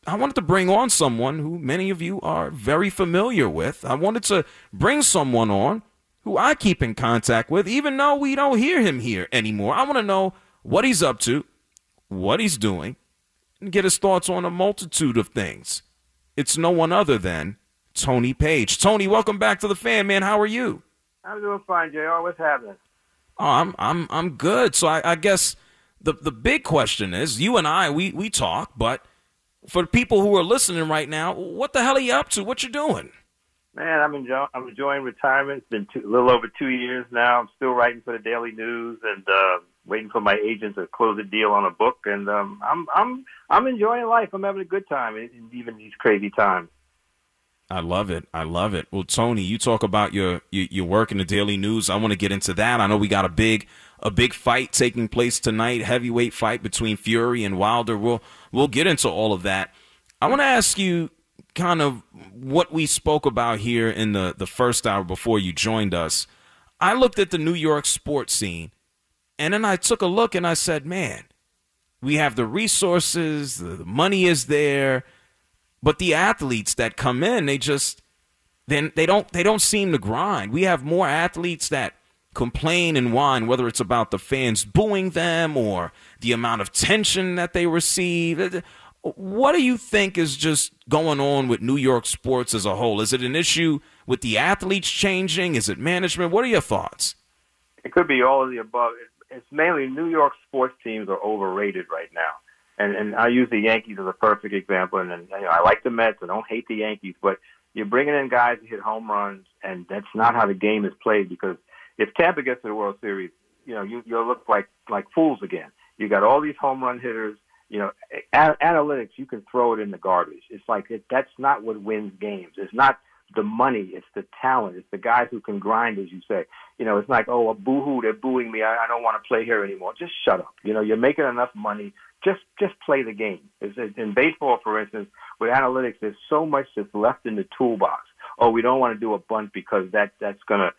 to bring on someone who many of you are very familiar with. I wanted to bring someone on who I keep in contact with, even though we don't hear him here anymore. I want to know what he's up to, what he's doing, and get his thoughts on a multitude of things. It's no one other than Tony Page. Tony, welcome back to the Fan, man. How are you? I'm doing fine, JR. What's happening? Oh, I'm good. So I guess the big question is, you and I, we talk, but for the people who are listening right now, what the hell are you up to? What you doing? Man, I'm enjoying retirement. It's been a little over 2 years now. I'm still writing for the Daily News and waiting for my agent to close a deal on a book. And I'm enjoying life. I'm having a good time, even these crazy times. I love it. I love it. Well, Tony, you talk about your work in the Daily News. I want to get into that. I know we got a big fight taking place tonight, heavyweight fight between Fury and Wilder. We'll get into all of that. I want to ask you kind of what we spoke about here in the first hour before you joined us. I looked at the New York sports scene, and then I took a look and I said, man, we have the resources, the money is there, but the athletes that come in, they don't seem to grind. We have more athletes that complain and whine, whether it's about the fans booing them or the amount of tension that they receive. What do you think is just going on with New York sports as a whole? Is it an issue with the athletes changing? Is it management? What are your thoughts? It could be all of the above. It's mainly New York sports teams are overrated right now. And I use the Yankees as a perfect example. And I like the Mets. I don't hate the Yankees. But you're bringing in guys to hit home runs, and that's not how the game is played. Because if Tampa gets to the World Series, you'll look like fools again. You got all these home run hitters. Analytics, you can throw it in the garbage. It's like that's not what wins games. It's not the money. It's the talent. It's the guys who can grind, as you say. It's like, oh, a boo-hoo, they're booing me. I don't want to play here anymore. Just shut up. You're making enough money. Just play the game. In baseball, for instance, with analytics, there's so much that's left in the toolbox. Oh, we don't want to do a bunt because that's gonna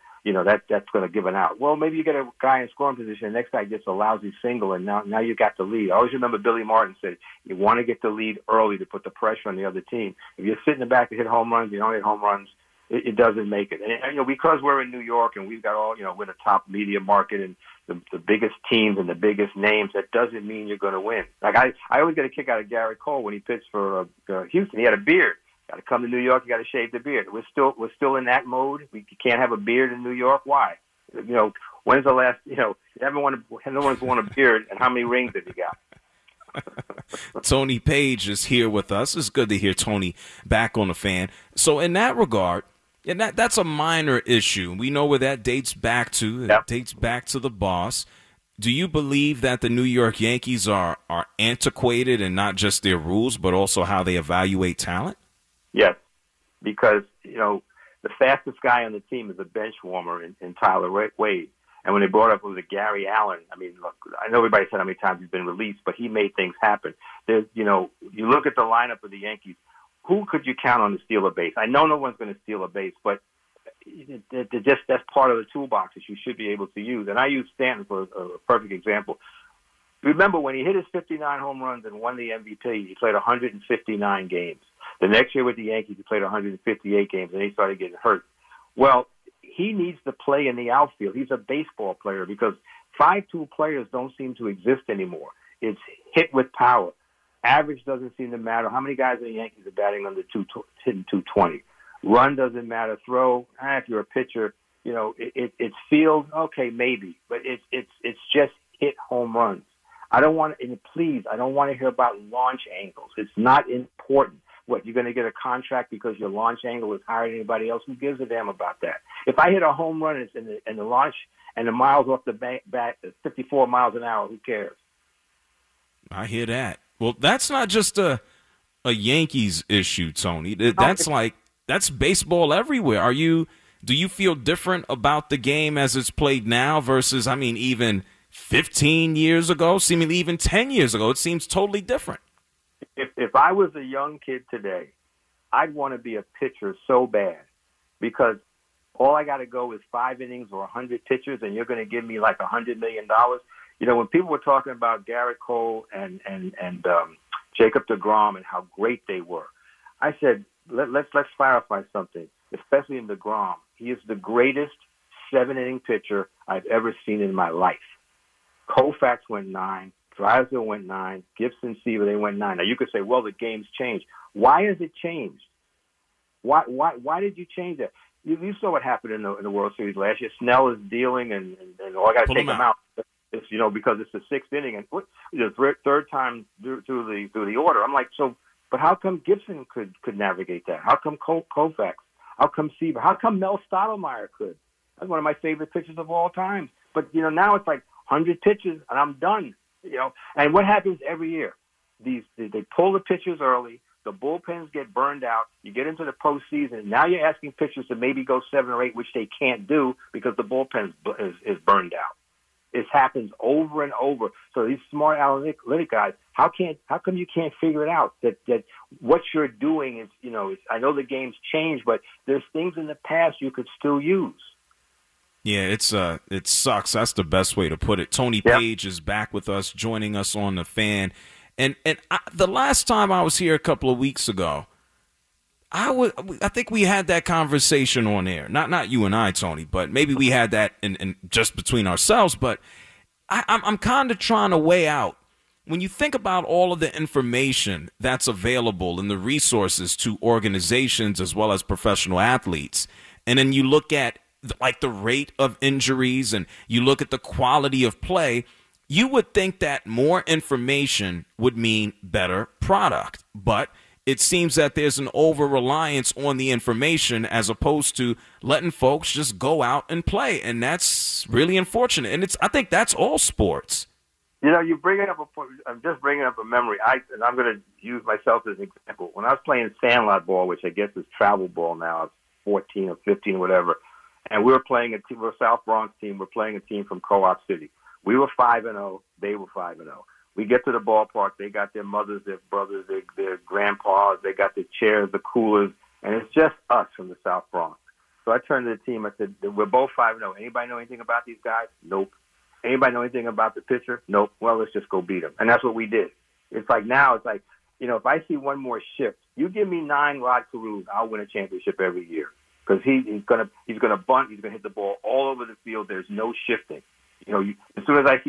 that's gonna give an out. Well, maybe you get a guy in scoring position, the next guy gets a lousy single, and now you got the lead. I always remember Billy Martin said, you want to get the lead early to put the pressure on the other team. If you're sitting in the back to hit home runs, you don't hit home runs, it doesn't make it. And because we're in New York and we've got we're the top media market and the biggest teams and the biggest names, that doesn't mean you're going to win. Like I always get a kick out of Garrett Cole when he pitched for Houston. He had a beard. Got to come to New York, you got to shave the beard. We're still in that mode. We can't have a beard in New York. Why? When's the last? No one's won a beard, and how many rings have you got? Tony Page is here with us. It's good to hear Tony back on the Fan. So in that regard, and that's a minor issue. We know where that dates back to. It dates back to the boss. Do you believe that the New York Yankees are antiquated in not just their rules, but also how they evaluate talent? Yes, because, the fastest guy on the team is a bench warmer in Tyler Wade. And when they brought up, it was a Gary Allen. I mean, look, I know everybody said how many times he's been released, but he made things happen. You look at the lineup of the Yankees, who could you count on to steal a base? I know no one's going to steal a base, but that's part of the toolbox that you should be able to use. And I use Stanton for a perfect example. Remember, when he hit his 59 home runs and won the MVP, he played 159 games. The next year with the Yankees, he played 158 games, and he started getting hurt. Well, he needs to play in the outfield. He's a baseball player because 5'2" players don't seem to exist anymore. It's hit with power. Average doesn't seem to matter. How many guys in the Yankees are batting under hitting 220? Run doesn't matter. Throw, if you're a pitcher, it's field, okay, maybe, but it's just hit home runs. I don't want to hear about launch angles. It's not important. What, you're going to get a contract because your launch angle is higher than anybody else? Who gives a damn about that? If I hit a home run and the launch and the miles off the bat is 54 miles an hour, who cares? I hear that. Well, that's not just a Yankees issue, Tony. That's baseball everywhere. Do you feel different about the game as it's played now versus, even 15 years ago, seemingly even 10 years ago? It seems totally different. If I was a young kid today, I'd want to be a pitcher so bad because all I got to go is 5 innings or 100 pitchers, and you're going to give me like $100 million. When people were talking about Garrett Cole and Jacob deGrom and how great they were. I said, let's clarify something, especially in deGrom. He is the greatest 7-inning pitcher I've ever seen in my life. Koufax went 9. Drysdale went 9. Gibson, Seaver, they went 9. Now, you could say, well, the game's changed. Why has it changed? Why did you change that? You saw what happened in the World Series last year. Snell is dealing, and I got to take him out. It's because it's the 6th inning and the third time through the order. I'm like, so, but how come Gibson could navigate that? How come Koufax? How come Seaver? How come Mel Stottlemyre could? That's one of my favorite pitchers of all time. But now it's like 100 pitches and I'm done. And what happens every year? They pull the pitchers early. The bullpens get burned out. You get into the postseason. Now you're asking pitchers to maybe go 7 or 8, which they can't do because the bullpen is burned out. It happens over and over. So these smart analytic guys, how come you can't figure it out? That what you're doing is, I know the game's changed, but there's things in the past you could still use. Yeah, it sucks. That's the best way to put it. Tony Page is back with us, joining us on The Fan. And the last time I was here a couple of weeks ago, I think we had that conversation on air. Not you and I, Tony, but maybe we had that in just between ourselves. But I'm kind of trying to weigh out, when you think about all of the information that's available and the resources to organizations as well as professional athletes, and then you look at like the rate of injuries and you look at the quality of play, you would think that more information would mean better product. But it seems that there's an over-reliance on the information as opposed to letting folks just go out and play. And that's really unfortunate. And I think that's all sports. You bring up a point. I'm just bringing up a memory. And I'm going to use myself as an example. When I was playing sandlot ball, which I guess is travel ball now, it's 14 or 15 or whatever, and we were playing a team, we're a South Bronx team. We're playing a team from Co-op City. We were 5-0. They were 5-0. We get to the ballpark. They got their mothers, their brothers, their grandpas. They got the chairs, the coolers, and it's just us from the South Bronx. So I turned to the team. I said, we're both 5-0. Anybody know anything about these guys? Nope. Anybody know anything about the pitcher? Nope. Well, let's just go beat them. And that's what we did. It's like now, it's like, if I see one more shift, you give me 9 Rod Carews, I'll win a championship every year. Because he's gonna bunt, he's gonna hit the ball all over the field. There's no shifting. As soon as I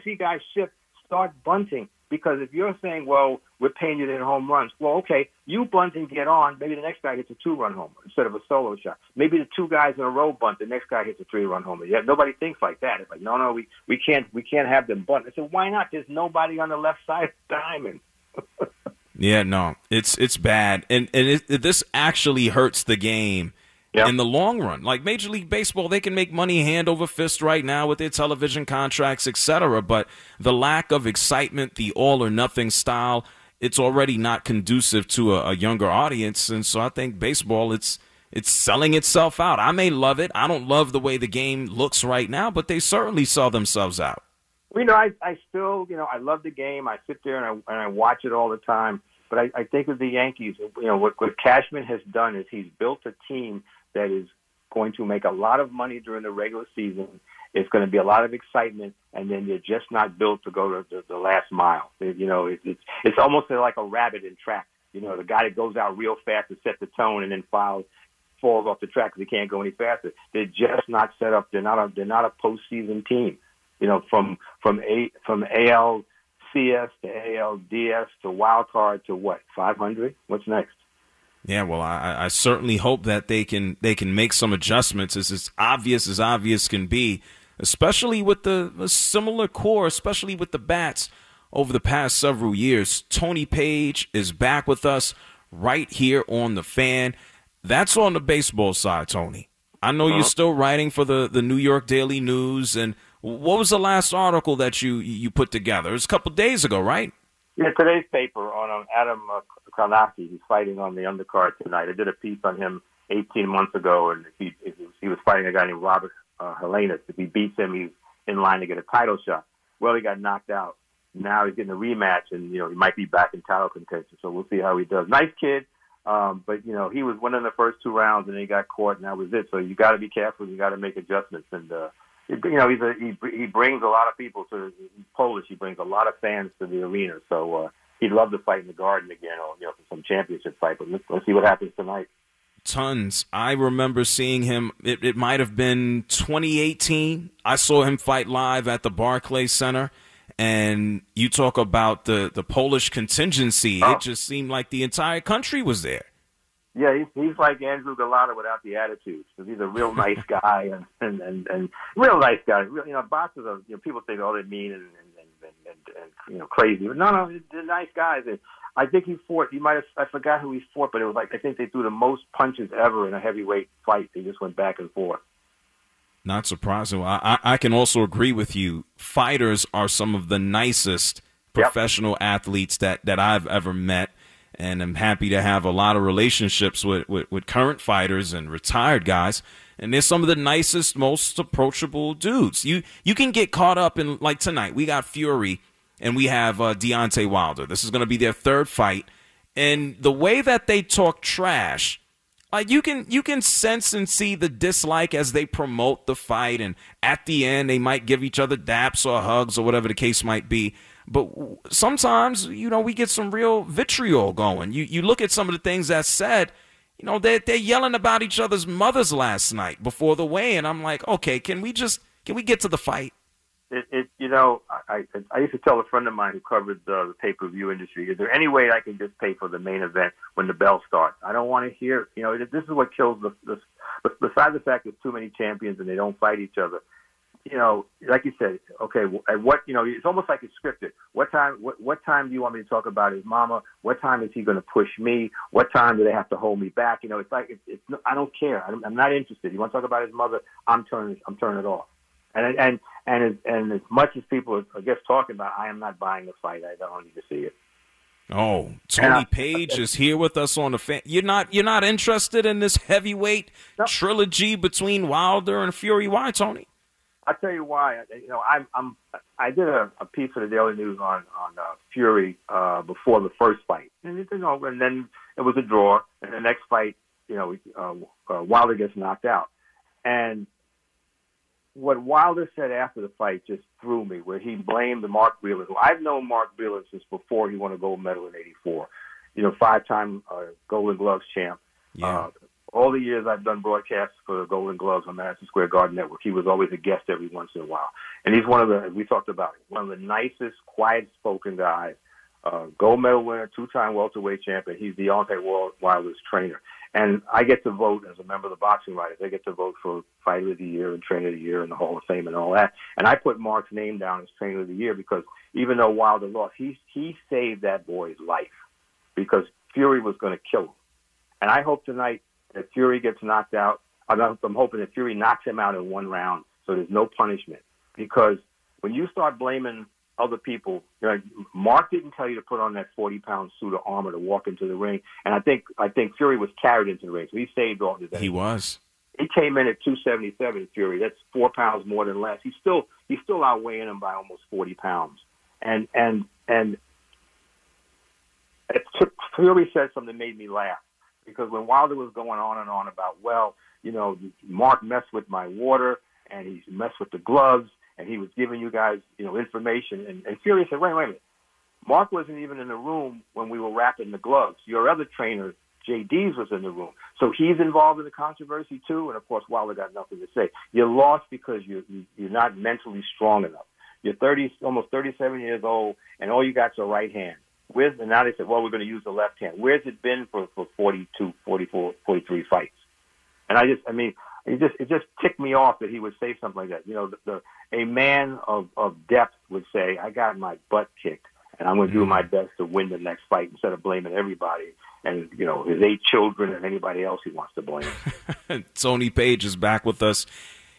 see guys shift, start bunting. Because if you're saying, well, we're paying you to hit home runs, well, okay, you bunt and get on. Maybe the next guy hits a 2-run homer instead of a solo shot. Maybe the 2 guys in a row bunt, the next guy hits a 3-run homer. Yeah, nobody thinks like that. It's like, no, we can't have them bunt. I said, why not? There's nobody on the left side of the diamond. Yeah, no, it's bad, and this actually hurts the game in the long run. Like Major League Baseball, they can make money hand over fist right now with their television contracts, etc. But the lack of excitement, the all or nothing style, it's already not conducive to a younger audience. And so I think baseball, it's selling itself out. I may love it. I don't love the way the game looks right now, but they certainly sell themselves out. I still, I love the game. I sit there and I watch it all the time. But I think of the Yankees, what Cashman has done is he's built a team that is going to make a lot of money during the regular season. It's going to be a lot of excitement, and then they're just not built to go to the last mile. It's almost like a rabbit in track. The guy that goes out real fast to set the tone and then falls off the track because he can't go any faster. They're just not set up. They're not a postseason team. From ALCS to ALDS to wild card to what, 500? What's next? Yeah, well, I certainly hope that they can make some adjustments. It's as obvious can be, especially with the similar core, especially with the bats over the past several years. Tony Page is back with us right here on The Fan. That's on the baseball side, Tony. I know you're still writing for the New York Daily News, and what was the last article that you put together? It was a couple of days ago, right? Yeah, today's paper on Adam Karnacki. He's fighting on the undercard tonight. I did a piece on him 18 months ago, and he was fighting a guy named Robert Helenius. If he beats him, he's in line to get a title shot. Well, he got knocked out. Now he's getting a rematch, and he might be back in title contention. So we'll see how he does. Nice kid, but he was winning the first 2 rounds, and then he got caught, and that was it. So you got to be careful. You got to make adjustments, and he brings a lot of people to. He's Polish. He brings a lot of fans to the arena. So he'd love to fight in the Garden again, or for some championship fight. But let's see what happens tonight. Tons. I remember seeing him. It might have been 2018. I saw him fight live at the Barclays Center. And you talk about the Polish contingency. It just seemed like the entire country was there. Yeah, he's like Andrew Galata without the attitude. Because he's a real nice guy and real nice guy. Boxers are, people think, oh, they're mean and crazy. But no, they're nice guys. And I think he fought. I forgot who he fought, but it was I think they threw the most punches ever in a heavyweight fight. They just went back and forth. Not surprising. I can also agree with you. Fighters are some of the nicest professional athletes that I've ever met, and I'm happy to have a lot of relationships with current fighters and retired guys. And they're some of the nicest, most approachable dudes. You can get caught up in, like tonight, we got Fury and we have Deontay Wilder. This is going to be their third fight. And the way that they talk trash, like you can sense and see the dislike as they promote the fight, and at the end they might give each other daps or hugs or whatever the case might be. But sometimes, we get some real vitriol going. You look at some of the things that's said, they're yelling about each other's mothers last night before the weigh-in. I'm like, okay, can we get to the fight? I used to tell a friend of mine who covered the pay-per-view industry, is there any way I can just pay for the main event when the bell starts? I don't want to hear, this is what kills besides the fact there's too many champions and they don't fight each other. Like you said, okay, it's almost like it's scripted. What time do you want me to talk about his mama? What time is he going to push me? What time do they have to hold me back? It's like, I don't care. I'm not interested. You want to talk about his mother? I'm turning it off. And as much as people are, I guess, talking about, I am not buying the fight. I don't need to see it. Oh, Tony Page is here with us on the fan. You're not interested in this heavyweight trilogy between Wilder and Fury? Why, Tony? I'll tell you why. I did a piece for the Daily News on Fury before the first fight, and then it was a draw, and the next fight, Wilder gets knocked out, and what Wilder said after the fight just threw me, where he blamed the Mark Breland, who I've known Mark Breland since before he won a gold medal in '84. 5-time Golden Gloves champ. Yeah. All the years I've done broadcasts for the Golden Gloves on Madison Square Garden Network, he was always a guest every once in a while. And he's one of the nicest, quiet-spoken guys. Gold medal winner, 2-time welterweight champion. He's Deontay Wilder's trainer. And I get to vote as a member of the Boxing Writers. They get to vote for Fighter of the Year and Trainer of the Year and the Hall of Fame and all that. And I put Mark's name down as Trainer of the Year because even though Wilder lost, he saved that boy's life because Fury was going to kill him. And I hope tonight that Fury gets knocked out. I'm hoping that Fury knocks him out in one round so there's no punishment. Because when you start blaming other people, Mark didn't tell you to put on that 40-pound suit of armor to walk into the ring. And I think Fury was carried into the ring, so he saved all his energy. He was. He came in at 277, Fury. That's 4 pounds more than less. He's still outweighing him by almost 40 pounds. And Fury said something that made me laugh. Because when Wilder was going on and on about, Mark messed with my water and he messed with the gloves and he was giving you guys, information. And Fury said, wait a minute. Mark wasn't even in the room when we were wrapping the gloves. Your other trainer, Jay Dees, was in the room. So he's involved in the controversy too. And of course, Wilder got nothing to say. You lost because you're not mentally strong enough. You're almost 37 years old and all you got's a right hand. And now they said, well, we're going to use the left hand. Where's it been for 42, 44, 43 fights? And it just ticked me off that he would say something like that. A man of depth would say, I got my butt kicked, and I'm going to do my best to win the next fight instead of blaming everybody and, his 8 children and anybody else he wants to blame. Tony Page is back with us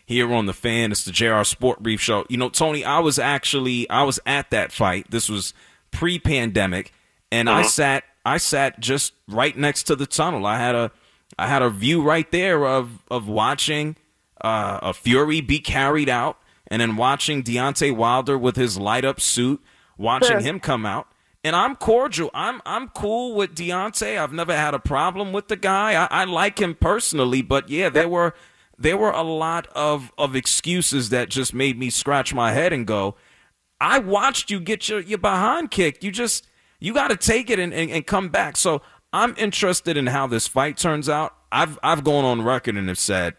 here on The Fan. It's the JR Sport Brief Show. Tony, I was at that fight. This was pre-pandemic, and I sat just right next to the tunnel. I had a view right there of watching a Fury be carried out, and then watching Deontay Wilder with his light up suit, watching him come out. And I'm cordial. I'm cool with Deontay. I've never had a problem with the guy. I like him personally, but yeah, there were a lot of excuses that just made me scratch my head and go, I watched you get your behind kicked. You got to take it and come back. So I'm interested in how this fight turns out. I've gone on record and have said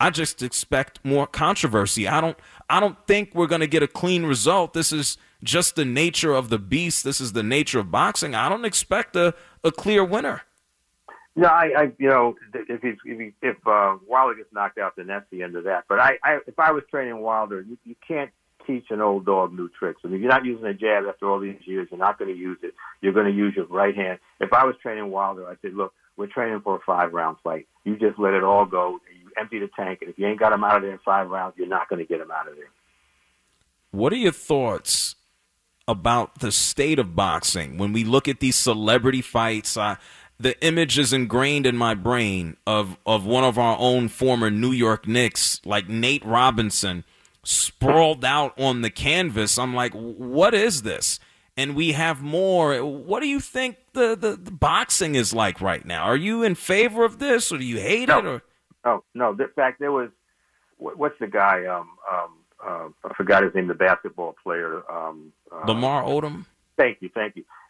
I just expect more controversy. I don't think we're going to get a clean result. This is just the nature of the beast. This is the nature of boxing. I don't expect a clear winner. No, if Wilder gets knocked out, then that's the end of that. But if I was training Wilder, you can't teach an old dog new tricks. I mean, you're not using a jab after all these years. You're not going to use it. You're going to use your right hand. If I was training Wilder, I'd say, look, we're training for a 5-round fight. You just let it all go. You empty the tank, and if you ain't got him out of there in 5 rounds, you're not going to get him out of there. What are your thoughts about the state of boxing when we look at these celebrity fights? The image is ingrained in my brain of one of our own former New York Knicks, like Nate Robinson, sprawled out on the canvas. I'm like, what is this? And we have more. What do you think the boxing is like right now? Are you in favor of this, or do you hate it? Or no. In fact, there was what's the guy? I forgot his name. The basketball player, Lamar Odom. Thank you.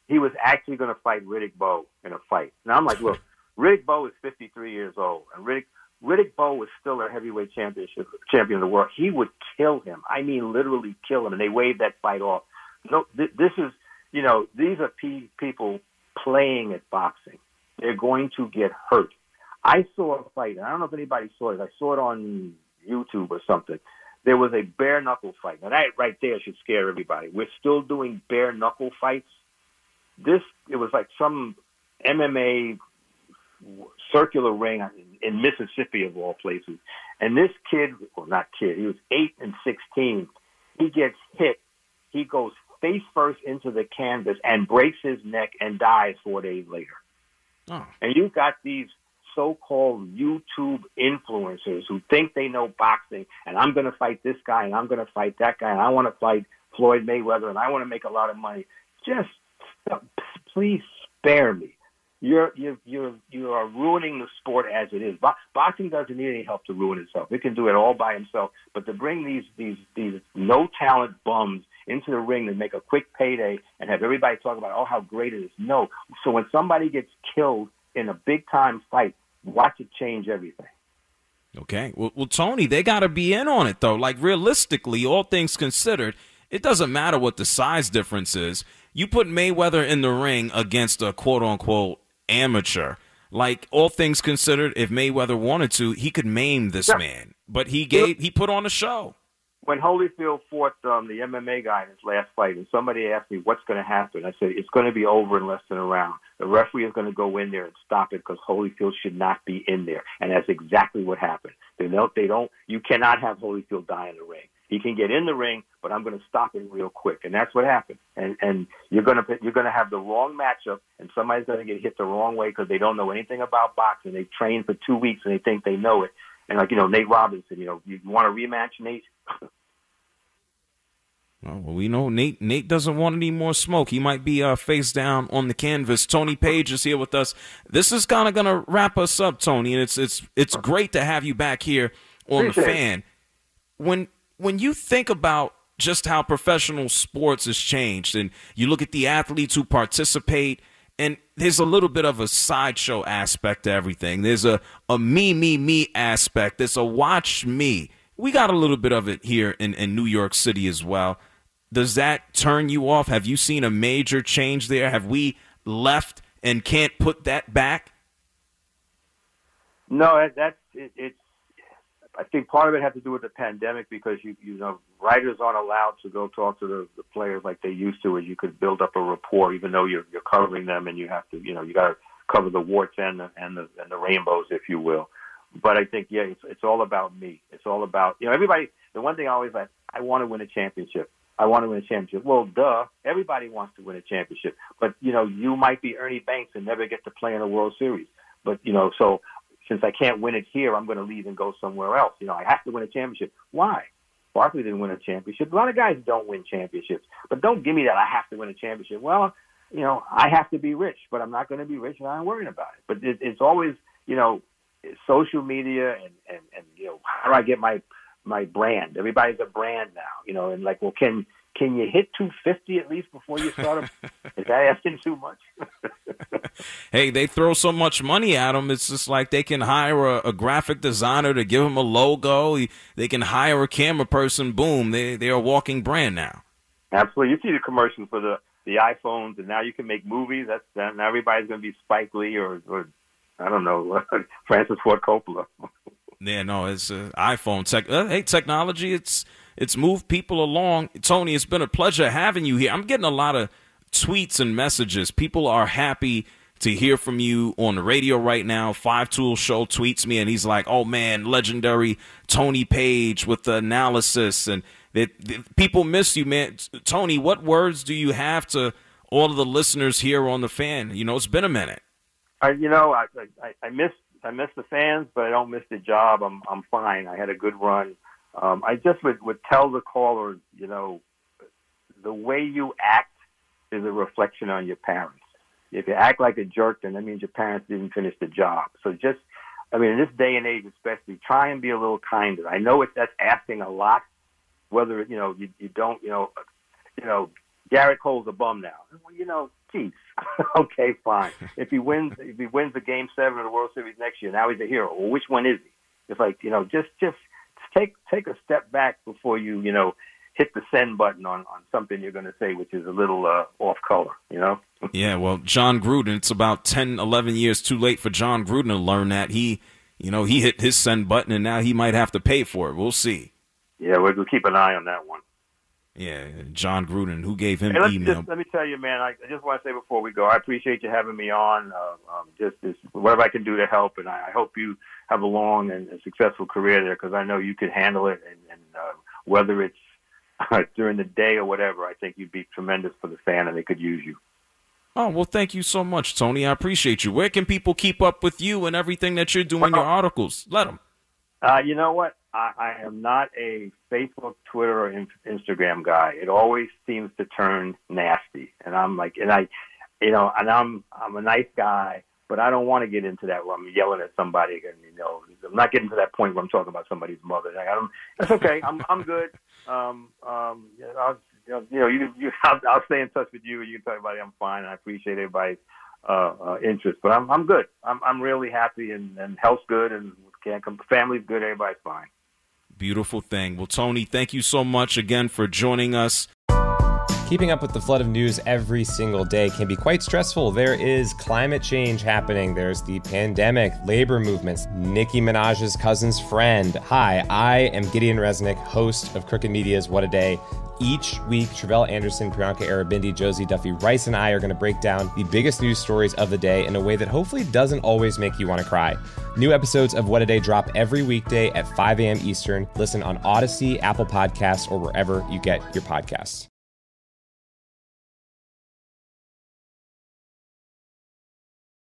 He was actually going to fight Riddick Bowe in a fight. Now I'm like, look, Riddick Bowe is 53 years old, and Riddick Bowe was still a heavyweight champion of the world. He would kill him. I mean, literally kill him. And they waved that fight off. No, this is, these are people playing at boxing. They're going to get hurt. I saw a fight, and I don't know if anybody saw it. I saw it on YouTube or something. There was a bare knuckle fight. Now that right there should scare everybody. We're still doing bare knuckle fights. It was like some MMA circular ring in Mississippi of all places. And this kid, well, not kid, he was 8 and 16. He gets hit. He goes face first into the canvas and breaks his neck and dies 4 days later. Oh. And you've got these so-called YouTube influencers who think they know boxing, and I'm going to fight this guy, and I'm going to fight that guy, and I want to fight Floyd Mayweather, and I want to make a lot of money. Just please spare me. You are ruining the sport as it is. Boxing doesn't need any help to ruin itself. It can do it all by himself. But to bring these no talent bums into the ring to make a quick payday and have everybody talk about how great it is. No. So when somebody gets killed in a big time fight, watch it change everything. Okay. Well, Tony, they got to be in on it though. Like realistically, all things considered, it doesn't matter what the size difference is. You put Mayweather in the ring against a quote-unquote amateur. Like, all things considered, if Mayweather wanted to, he could maim this man. But he put on a show. When Holyfield fought the MMA guy in his last fight, and somebody asked me what's going to happen, I said, it's going to be over in less than a round. The referee is going to go in there and stop it because Holyfield should not be in there. And that's exactly what happened. You cannot have Holyfield die in the ring. He can get in the ring, but I'm going to stop it real quick, and that's what happened. And you're going to have the wrong matchup, and somebody's going to get hit the wrong way because they don't know anything about boxing. They trained for 2 weeks and they think they know it. And Nate Robinson, you want a rematch, Nate? Well, we know Nate doesn't want any more smoke. He might be face down on the canvas. Tony Page is here with us. This is kind of going to wrap us up, Tony, and it's great to have you back here on The Fan. When you think about just how professional sports has changed, and you look at the athletes who participate, and there's a little bit of a sideshow aspect to everything. There's a me aspect. There's a watch me. We got a little bit of it here in New York City as well. Does that turn you off? Have you seen a major change there? Have we left and can't put that back? No, it's. I think part of it has to do with the pandemic because writers aren't allowed to go talk to the players like they used to, and you could build up a rapport, even though you're covering them, and you have to, you got to cover the warts and the rainbows, if you will. But I think, it's all about me. It's all about, everybody. The one thing I always like, I want to win a championship. I want to win a championship. Well, duh. Everybody wants to win a championship. But, you might be Ernie Banks and never get to play in a World Series. But, so since I can't win it here, I'm going to leave and go somewhere else. I have to win a championship. Why? Barkley didn't win a championship. A lot of guys don't win championships. But don't give me that I have to win a championship. Well, I have to be rich, but I'm not going to be rich and I'm worrying about it. But it's always, social media and how do I get my brand? Everybody's a brand now, and like, well, can can you hit 250 at least before you start? Is that asking too much? Hey, they throw so much money at them. It's just like they can hire a graphic designer to give them a logo. They can hire a camera person. Boom, they're a walking brand now. Absolutely. You see the commercials for the iPhones, and now you can make movies. Now everybody's going to be Spike Lee or I don't know, Francis Ford Coppola. Yeah, no, it's iPhone tech. Hey, technology, it's moved people along. Tony, it's been a pleasure having you here. I'm getting a lot of tweets and messages. People are happy to hear from you on the radio right now. Five Tool Show tweets me, and he's like, "Oh man, legendary Tony Page with the analysis." And people miss you, man. Tony, what words do you have to all of the listeners here on The Fan? You know, it's been a minute. I miss the fans, but I don't miss the job. I'm fine. I had a good run. I just would tell the callers, you know, the way you act is a reflection on your parents. If you act like a jerk, then that means your parents didn't finish the job. So just, I mean, in this day and age especially, try and be a little kinder. I know that's asking a lot. Whether, you know, you don't, you know, Garrett Cole's a bum now. Well, you know, geez, okay, fine. If he wins the Game 7 of the World Series next year, now he's a hero. Well, which one is he? It's like, you know, just take a step back before you know, hit the send button on something you're going to say, which is a little off color, you know? Yeah, well, John Gruden, it's about 10, 11 years too late for John Gruden to learn that. He hit his send button, and now he might have to pay for it. We'll see. Yeah, we'll keep an eye on that one. Yeah, John Gruden, who gave him email. Let me tell you, man, I just want to say before we go, I appreciate you having me on. Just whatever I can do to help, and I hope you have a long and successful career there, because I know you could handle it, and whether it's during the day or whatever, I think you'd be tremendous for the fan, and they could use you. Oh, well, thank you so much, Tony. I appreciate you. Where can people keep up with you and everything that you're doing, your articles? Let them. You know what? I am not a Facebook, Twitter, or Instagram guy. It always seems to turn nasty, and I'm like, I'm a nice guy, but I don't want to get into that where I'm yelling at somebody. And you know, I'm not getting to that point where I'm talking about somebody's mother. That's okay. I'm good. I'll stay in touch with you, and you can tell everybody I'm fine. And I appreciate everybody's interest, but I'm good. I'm really happy, and health's good, and family's good. Everybody's fine. Beautiful thing. Well, Tony, thank you so much again for joining us. Keeping up with the flood of news every single day can be quite stressful. There is climate change happening. There's the pandemic, labor movements, Nicki Minaj's cousin's friend. Hi, I am Gideon Resnick, host of Crooked Media's What a Day. Each week, Travell Anderson, Priyanka Arabindi, Josie Duffy Rice, and I are going to break down the biggest news stories of the day in a way that hopefully doesn't always make you want to cry. New episodes of What a Day drop every weekday at 5 a.m. Eastern. Listen on Odyssey, Apple Podcasts, or wherever you get your podcasts.